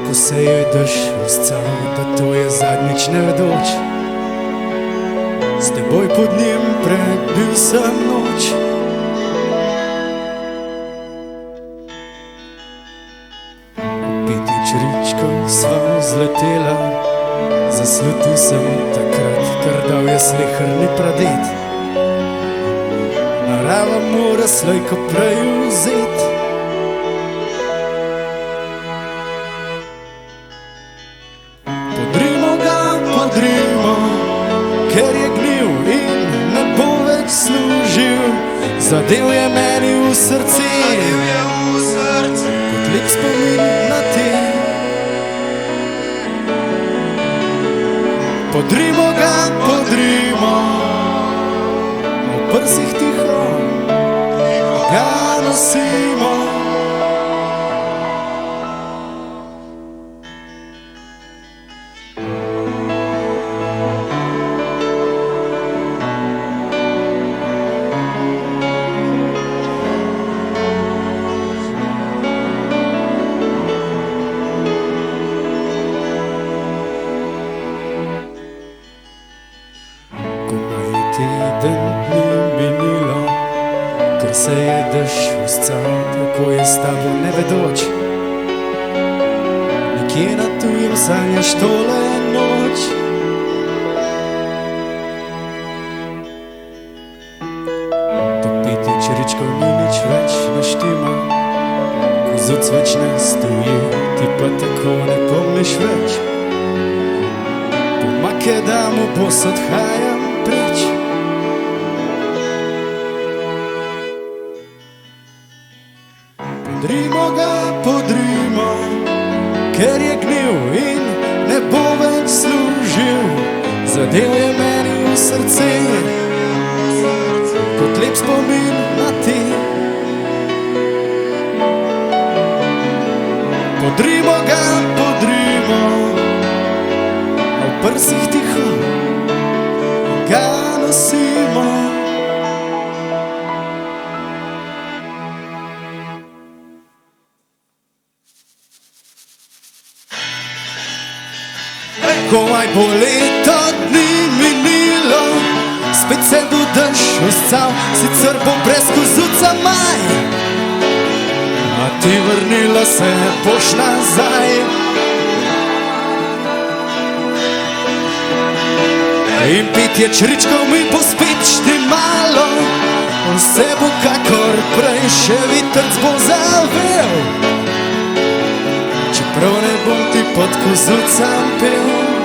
Ko se je dež uscal, da to je zadnjič nevedoč, s teboj pod njim prebil sem noč. Petič ričko sva vzletela, zaslutil sem takrat, ker dal je sleherni pradet. Narava mora slej ko prej vzet. Podrimo, ker je gnil in ne bo več služil. Zadev je meni v srce, kot lep spomin na te. Podrimo ga, podrimo, v prsih tiho ga nosimo. Teden dni minilo, ker se je dež uscal, tako je s tabo nevedoč. Nekje na tujem sanjaš tole noč. To petič ričkov ni nič več naštima, kozuc več ne stoji, ti pa tako ne pomniš več. Po Makedamu bos odhajam preč. Podrimo ga, podrimo, ker je gnil in ne bo več služil. Zadev je meni v srce, kot lep spomin na te. Podrimo ga, podrimo, a v prsih tiho ga nosimo. Komaj bo leto dni minilo, spet se bo dež uscal, sicer bo brez kozuca maj, a ti vrnila se boš nazaj. In petje čričkov mi bo spet štimalo, vse bo kakor prej, še vetrc bo zavel, čeprav ne bom ti pod kozucam pel.